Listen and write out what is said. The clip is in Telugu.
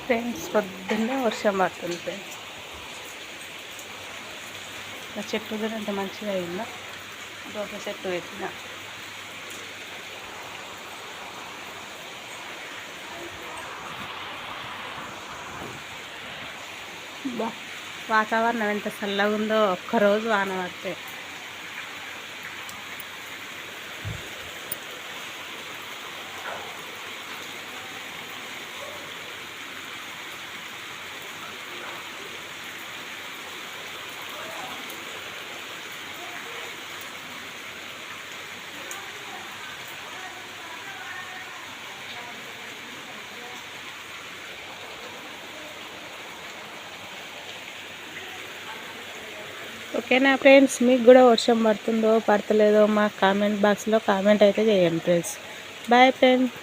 ఫ్రెండ్స్ పొద్దున్నే వర్షం పడుతుంది ఫ్రెండ్స్. నా చెట్టు కూడా ఎంత మంచిగా అయిందా. దోస చెట్టు పెట్టిన వాతావరణం ఎంత చల్లగా ఉందో. ఒక్కరోజు వాన పడితే ఓకేనా ఫ్రెండ్స్. మీకు కూడా వర్షం పడుతుందో పడతలేదో మా కామెంట్ బాక్స్లో కామెంట్ అయితే చేయండి ఫ్రెండ్స్. Bye friends.